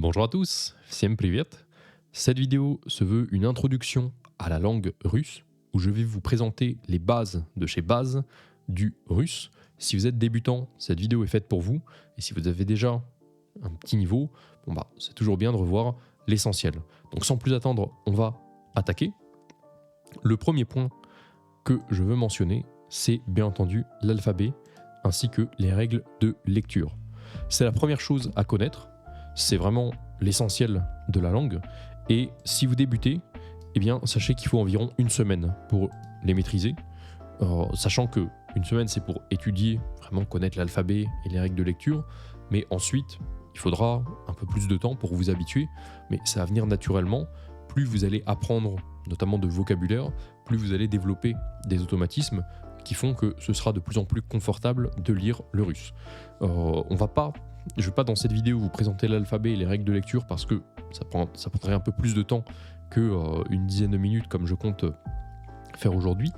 Bonjour à tous, всем привет. Cette vidéo se veut une introduction à la langue russe où je vais vous présenter les bases de chez base du russe. Si vous êtes débutant, cette vidéo est faite pour vous et si vous avez déjà un petit niveau, c'est toujours bien de revoir l'essentiel. Donc sans plus attendre, on va attaquer. Le premier point que je veux mentionner, c'est bien entendu l'alphabet ainsi que les règles de lecture. C'est la première chose à connaître, c'est vraiment l'essentiel de la langue. Et si vous débutez, eh bien, sachez qu'il faut environ une semaine pour les maîtriser. Sachant que une semaine, c'est pour étudier, vraiment connaître l'alphabet et les règles de lecture. Mais ensuite, il faudra un peu plus de temps pour vous habituer. Mais ça va venir naturellement. Plus vous allez apprendre, notamment de vocabulaire, plus vous allez développer des automatismes qui font que ce sera de plus en plus confortable de lire le russe. Je ne vais pas dans cette vidéo vous présenter l'alphabet et les règles de lecture parce que ça prendrait un peu plus de temps qu'une dizaine de minutes comme je compte faire aujourd'hui.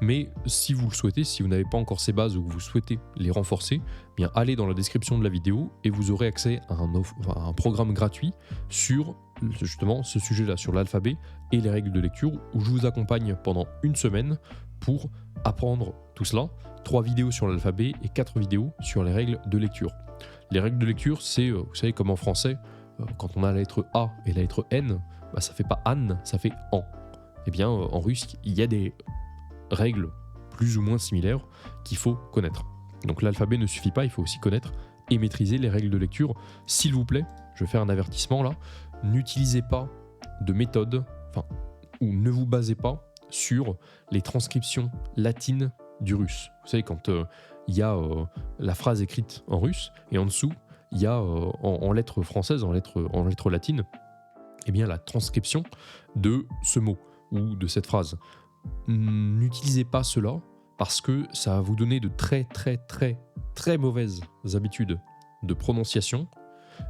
Mais si vous le souhaitez, si vous n'avez pas encore ces bases ou que vous souhaitez les renforcer, eh bien allez dans la description de la vidéo et vous aurez accès à un programme gratuit sur justement ce sujet-là, sur l'alphabet et les règles de lecture, où je vous accompagne pendant une semaine pour apprendre tout cela. 3 vidéos sur l'alphabet et 4 vidéos sur les règles de lecture. Les règles de lecture, c'est, vous savez, comme en français, quand on a la lettre A et la lettre N, ça fait pas Anne, ça fait An. Eh bien, en russe, il y a des règles plus ou moins similaires qu'il faut connaître. Donc l'alphabet ne suffit pas, il faut aussi connaître et maîtriser les règles de lecture. S'il vous plaît, je vais faire un avertissement là, n'utilisez pas de méthode, ou ne vous basez pas sur les transcriptions latines du russe. Vous savez, quand il y a la phrase écrite en russe et en dessous, il y a en lettres françaises, en lettres latines, eh bien la transcription de ce mot ou de cette phrase. N'utilisez pas cela parce que ça va vous donner de très très très très mauvaises habitudes de prononciation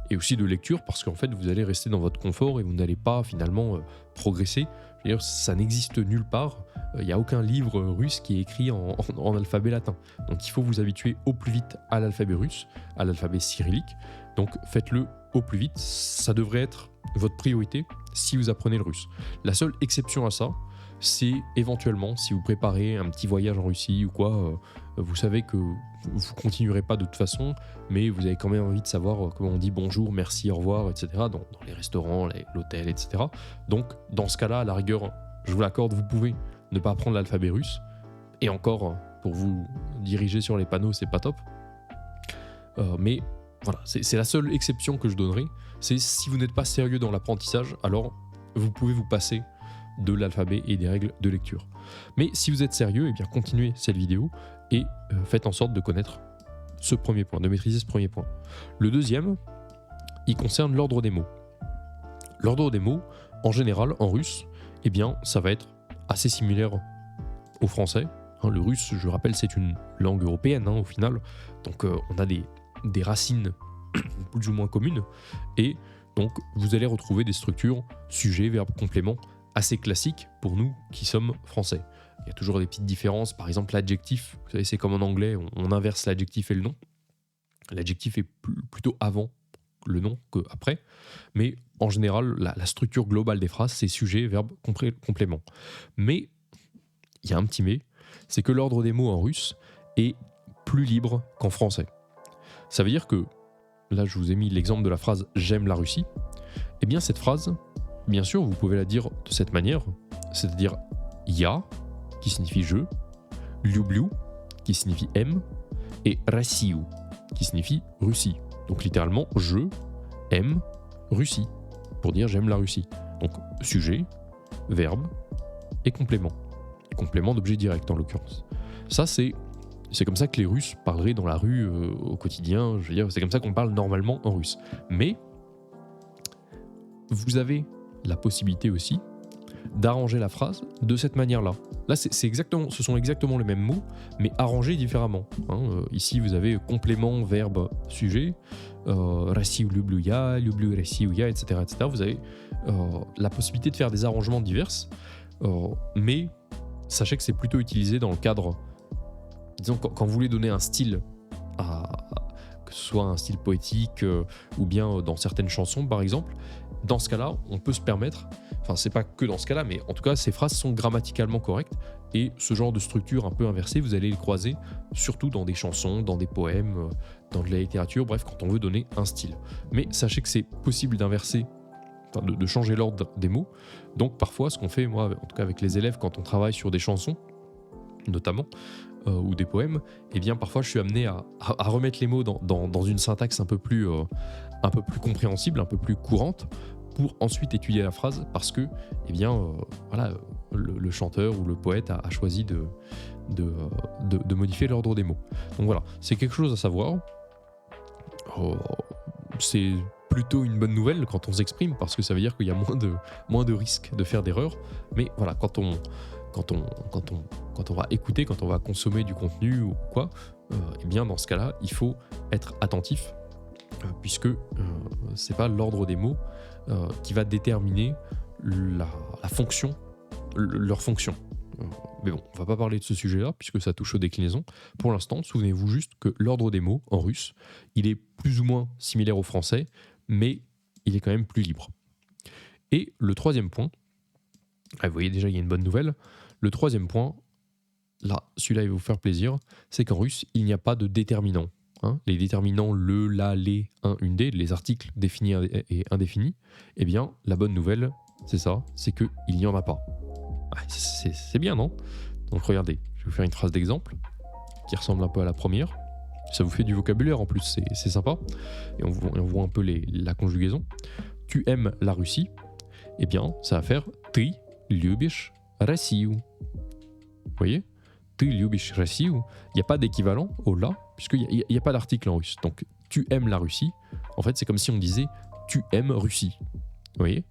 et aussi de lecture, parce qu'en fait vous allez rester dans votre confort et vous n'allez pas finalement progresser. Je veux dire, ça n'existe nulle part, il n'y a aucun livre russe qui est écrit en alphabet latin. Donc il faut vous habituer au plus vite à l'alphabet russe, à l'alphabet cyrillique. Donc faites-le au plus vite, ça devrait être votre priorité si vous apprenez le russe. La seule exception à ça, c'est éventuellement si vous préparez un petit voyage en Russie ou quoi, vous savez que vous continuerez pas de toute façon, mais vous avez quand même envie de savoir comment on dit bonjour, merci, au revoir, etc. dans les restaurants, l'hôtel, etc. Donc dans ce cas-là, à la rigueur, je vous l'accorde, vous pouvez ne pas apprendre l'alphabet russe, et encore, pour vous diriger sur les panneaux, c'est pas top. Mais voilà, c'est la seule exception que je donnerai, c'est si vous n'êtes pas sérieux dans l'apprentissage, alors vous pouvez vous passer de l'alphabet et des règles de lecture. Mais si vous êtes sérieux, eh bien continuez cette vidéo et faites en sorte de connaître ce premier point, de maîtriser ce premier point. Le deuxième, il concerne l'ordre des mots. L'ordre des mots, en général, en russe, eh bien, ça va être assez similaire au français. Le russe, je rappelle, c'est une langue européenne au final, donc on a des racines plus ou moins communes, et donc vous allez retrouver des structures sujet, verbe, complément assez classiques pour nous qui sommes français. Il y a toujours des petites différences, par exemple l'adjectif, vous savez, c'est comme en anglais, on inverse l'adjectif et le nom. L'adjectif est plutôt avant le nom qu'après, mais en général, la structure globale des phrases, c'est sujet, verbe, complément. Mais il y a un petit mais, c'est que l'ordre des mots en russe est plus libre qu'en français. Ça veut dire que, là je vous ai mis l'exemple de la phrase « j'aime la Russie », eh bien cette phrase, bien sûr, vous pouvez la dire de cette manière, c'est-à-dire « ya » qui signifie « je »,« люблю » qui signifie « aime » et « Россию » qui signifie « Russie ». Donc littéralement « je aime Russie » pour dire « j'aime la Russie ». Donc sujet, verbe et complément. Et complément d'objet direct en l'occurrence. Ça c'est comme ça que les Russes parleraient dans la rue au quotidien, je veux dire, c'est comme ça qu'on parle normalement en russe. Mais vous avez la possibilité aussi d'arranger la phrase de cette manière-là. Là, ce sont exactement les mêmes mots, mais arrangés différemment. Ici, vous avez complément, verbe, sujet, Россию люблю я, люблю Россию я, etc., etc. Vous avez la possibilité de faire des arrangements divers, mais sachez que c'est plutôt utilisé dans le cadre, disons, quand vous voulez donner un style, que que ce soit un style poétique ou bien dans certaines chansons par exemple. Dans ce cas-là, on peut se permettre, enfin c'est pas que dans ce cas-là, mais en tout cas ces phrases sont grammaticalement correctes et ce genre de structure un peu inversée, vous allez le croiser surtout dans des chansons, dans des poèmes, dans de la littérature, bref, quand on veut donner un style. Mais sachez que c'est possible d'inverser, enfin, de changer l'ordre des mots. Donc parfois, ce qu'on fait, moi, en tout cas avec les élèves, quand on travaille sur des chansons, notamment, ou des poèmes, eh bien parfois je suis amené à remettre les mots dans une syntaxe un peu plus compréhensible, un peu plus courante, pour ensuite étudier la phrase, parce que eh bien, voilà, le chanteur ou le poète a choisi de modifier l'ordre des mots. Donc voilà, c'est quelque chose à savoir. C'est plutôt une bonne nouvelle quand on s'exprime, parce que ça veut dire qu'il y a moins de risques de faire d'erreurs. Mais voilà, quand on va écouter, quand on va consommer du contenu ou quoi, eh bien dans ce cas-là, il faut être attentif, puisque c'est pas l'ordre des mots qui va déterminer la fonction, leur fonction. Mais bon, on va pas parler de ce sujet-là, puisque ça touche aux déclinaisons. Pour l'instant, souvenez-vous juste que l'ordre des mots en russe, il est plus ou moins similaire au français, mais il est quand même plus libre. Et le troisième point, vous voyez déjà, il y a une bonne nouvelle. Le troisième point, là, celui-là, il va vous faire plaisir, c'est qu'en russe, il n'y a pas de déterminant. Les déterminants, le, la, les, un, une, des, les articles définis et indéfinis, eh bien, la bonne nouvelle, c'est ça, c'est qu'il n'y en a pas. C'est bien, non? Donc regardez, je vais vous faire une phrase d'exemple qui ressemble un peu à la première. Ça vous fait du vocabulaire en plus, c'est sympa. Et on voit un peu la conjugaison. Tu aimes la Russie? Eh bien, ça va faire Ты любишь Россию. Vous voyez? Ты любишь Россию. Il n'y a pas d'équivalent au la, puisqu'il n'y a pas d'article en russe. Donc, tu aimes la Russie. En fait, c'est comme si on disait tu aimes Russie. Vous voyez?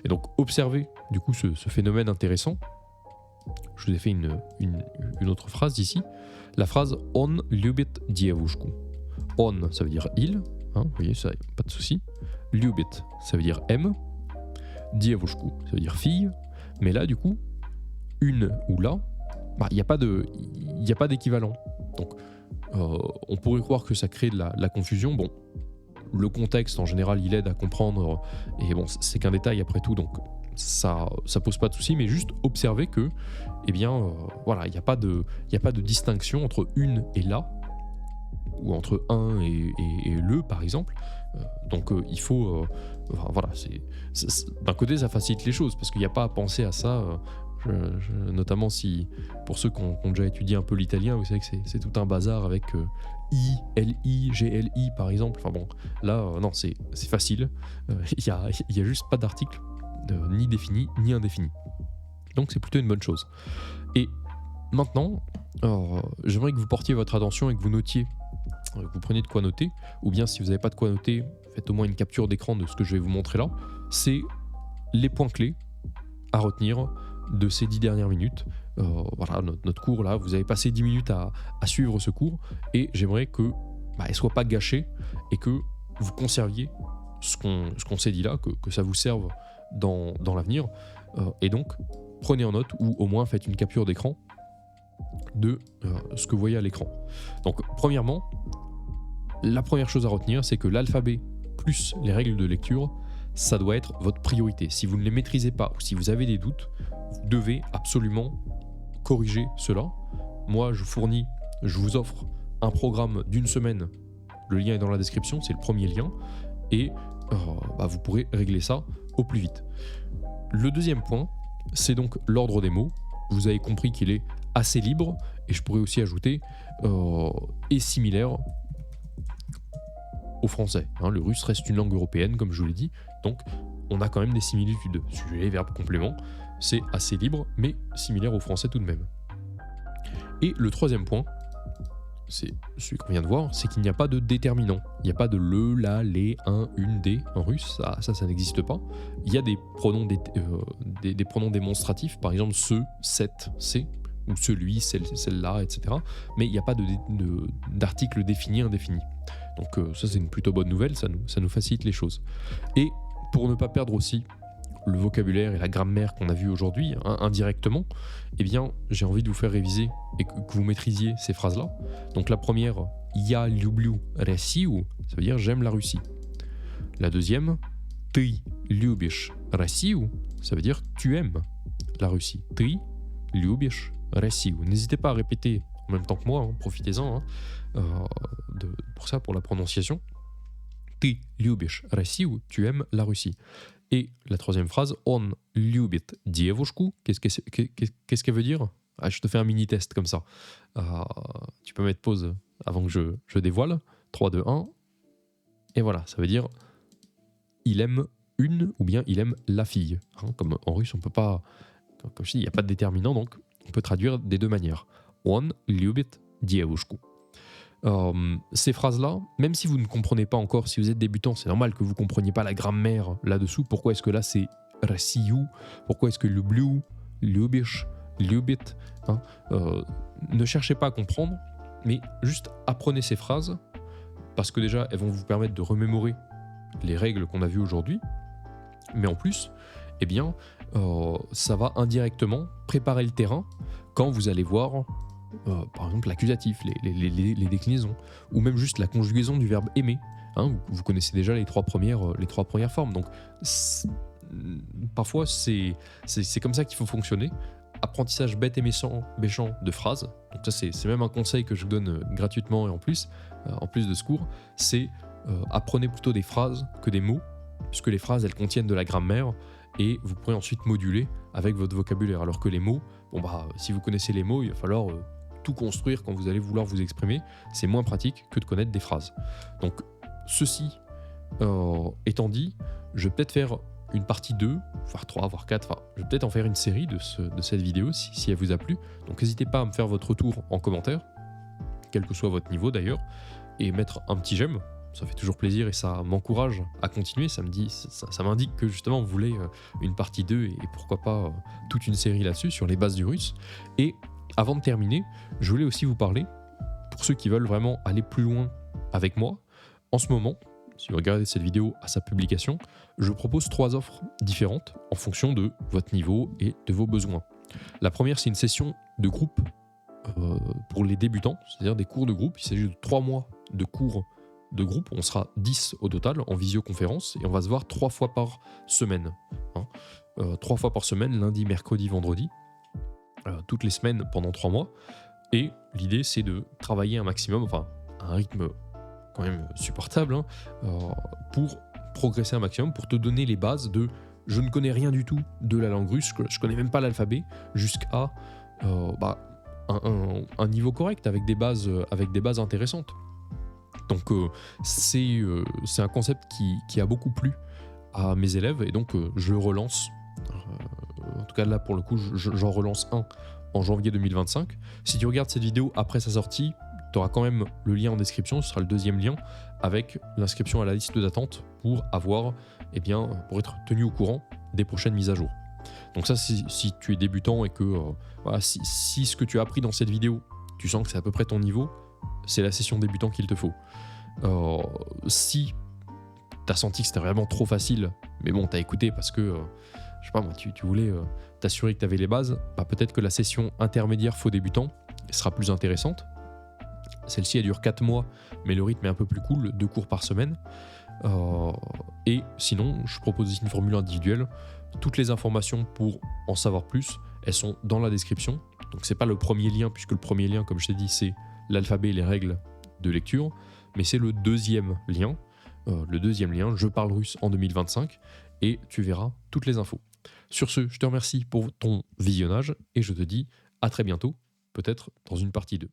Et donc, observez du coup ce phénomène intéressant. Je vous ai fait une autre phrase ici. La phrase On любит девушку. On, ça veut dire il. Vous voyez, ça, pas de souci. Любит, ça veut dire aime. Девушку, ça veut dire fille. Mais là, du coup, une ou la, il n'y a pas d'équivalent. Donc, on pourrait croire que ça crée de la confusion. Bon, le contexte, en général, il aide à comprendre. Et bon, c'est qu'un détail après tout, donc ça pose pas de souci. Mais juste observer que, eh bien, voilà, il n'y a pas de distinction entre une et la, ou entre un et le, par exemple. Donc, il faut... voilà, d'un côté, ça facilite les choses, parce qu'il n'y a pas à penser à ça... notamment si, pour ceux qui ont déjà étudié un peu l'italien, vous savez que c'est tout un bazar avec I, LI, GLI par exemple. Enfin bon, là, non, c'est facile. Il y a juste pas d'article ni défini ni indéfini. Donc c'est plutôt une bonne chose. Et maintenant, j'aimerais que vous portiez votre attention et que vous notiez, que vous preniez de quoi noter, ou bien si vous n'avez pas de quoi noter, faites au moins une capture d'écran de ce que je vais vous montrer là. C'est les points clés à retenir de ces 10 dernières minutes. Voilà, notre cours là, vous avez passé 10 minutes à suivre ce cours, et j'aimerais que ne soit pas gâché et que vous conserviez ce qu'on s'est dit là, que ça vous serve dans l'avenir. Et donc, prenez en note, ou au moins faites une capture d'écran de ce que vous voyez à l'écran. Donc, premièrement, la première chose à retenir, c'est que l'alphabet plus les règles de lecture, ça doit être votre priorité. Si vous ne les maîtrisez pas, ou si vous avez des doutes, vous devez absolument corriger cela. Moi, je vous offre un programme d'une semaine. Le lien est dans la description, c'est le premier lien. Et vous pourrez régler ça au plus vite. Le deuxième point, c'est donc l'ordre des mots. Vous avez compris qu'il est assez libre, et je pourrais aussi ajouter et similaire au français. Le russe reste une langue européenne, comme je vous l'ai dit, donc on a quand même des similitudes. Sujet, verbe, complément, c'est assez libre, mais similaire au français tout de même. Et le troisième point, c'est celui qu'on vient de voir, c'est qu'il n'y a pas de déterminant. Il n'y a pas de le, la, les, un, une, des en russe, ça n'existe pas. Il y a des pronoms, des pronoms démonstratifs, par exemple ce, cette, c'est, ou celui, celle-là, etc. Mais il n'y a pas d'article défini, indéfini. Donc ça, c'est une plutôt bonne nouvelle, ça nous facilite les choses. Et pour ne pas perdre aussi le vocabulaire et la grammaire qu'on a vu aujourd'hui, indirectement, eh bien, j'ai envie de vous faire réviser et que vous maîtrisiez ces phrases-là. Donc la première, я люблю Россию, ça veut dire j'aime la Russie. La deuxième, ты любишь Россию, ça veut dire tu aimes la Russie. Ты любишь Россию. N'hésitez pas à répéter en même temps que moi, hein, profitez-en pour ça, pour la prononciation. Ты любишь Россию, tu aimes la Russie. Et la troisième phrase, он любит девушку. Qu'est-ce qu'elle veut dire? Je te fais un mini-test comme ça. Tu peux mettre pause avant que je dévoile. 3, 2, 1. Et voilà, ça veut dire il aime une ou bien il aime la fille. Hein, comme en russe, on peut pas... Comme je dis, il n'y a pas de déterminant, donc on peut traduire des deux manières. Он любит девушку. Ces phrases-là, même si vous ne comprenez pas encore, si vous êtes débutant, c'est normal que vous ne compreniez pas la grammaire là-dessous. Pourquoi est-ce que là c'est Россию? Pourquoi est-ce que люблю, любишь, любит, hein, ne cherchez pas à comprendre, mais juste apprenez ces phrases, parce que déjà, elles vont vous permettre de remémorer les règles qu'on a vues aujourd'hui, mais en plus, eh bien, ça va indirectement préparer le terrain quand vous allez voir par exemple l'accusatif, les déclinaisons, ou même juste la conjugaison du verbe aimer. Hein, vous connaissez déjà les trois premières formes. Donc parfois c'est comme ça qu'il faut fonctionner. Apprentissage bête et méchant de phrases. Donc ça c'est même un conseil que je vous donne gratuitement et en plus de ce cours, c'est apprenez plutôt des phrases que des mots, puisque les phrases elles contiennent de la grammaire et vous pourrez ensuite moduler avec votre vocabulaire. Alors que les mots, si vous connaissez les mots, il va falloir tout construire quand vous allez vouloir vous exprimer. C'est moins pratique que de connaître des phrases. Donc ceci étant dit, je vais peut-être faire une partie 2, voire 3, voire 4, je vais peut-être en faire une série de cette vidéo si elle vous a plu. Donc n'hésitez pas à me faire votre retour en commentaire, quel que soit votre niveau d'ailleurs, et mettre un petit j'aime. Ça fait toujours plaisir et ça m'encourage à continuer. Ça m'indique que justement vous voulez une partie 2 et pourquoi pas toute une série là-dessus sur les bases du russe. Et avant de terminer, je voulais aussi vous parler, pour ceux qui veulent vraiment aller plus loin avec moi, en ce moment, si vous regardez cette vidéo à sa publication, je propose 3 offres différentes en fonction de votre niveau et de vos besoins. La première, c'est une session de groupe pour les débutants, c'est-à-dire des cours de groupe. Il s'agit de 3 mois de cours de groupe. On sera 10 au total en visioconférence et on va se voir 3 fois par semaine. 3 fois par semaine, lundi, mercredi, vendredi. Toutes les semaines pendant 3 mois. Et l'idée, c'est de travailler un maximum, à un rythme quand même supportable, pour progresser un maximum, pour te donner les bases de je ne connais rien du tout de la langue russe, je connais même pas l'alphabet, jusqu'à un niveau correct avec des bases intéressantes. Donc c'est un concept qui a beaucoup plu à mes élèves et donc je le relance. En tout cas là pour le coup j'en relance un en janvier 2025. Si tu regardes cette vidéo après sa sortie, tu auras quand même le lien en description, ce sera le deuxième lien avec l'inscription à la liste d'attente pour pour être tenu au courant des prochaines mises à jour. Donc ça si tu es débutant et que si ce que tu as appris dans cette vidéo, tu sens que c'est à peu près ton niveau, c'est la session débutant qu'il te faut. Si tu as senti que c'était vraiment trop facile, mais bon, tu as écouté parce que je sais pas moi, tu voulais t'assurer que tu avais les bases, peut-être que la session intermédiaire faux débutant sera plus intéressante. Celle-ci, elle dure 4 mois, mais le rythme est un peu plus cool, 2 cours par semaine. Et sinon, je propose aussi une formule individuelle. Toutes les informations pour en savoir plus, elles sont dans la description. Donc c'est pas le premier lien, puisque le premier lien, comme je t'ai dit, c'est l'alphabet et les règles de lecture, mais c'est le deuxième lien. Je parle russe en 2025, et tu verras toutes les infos. Sur ce, je te remercie pour ton visionnage, et je te dis à très bientôt, peut-être dans une partie 2.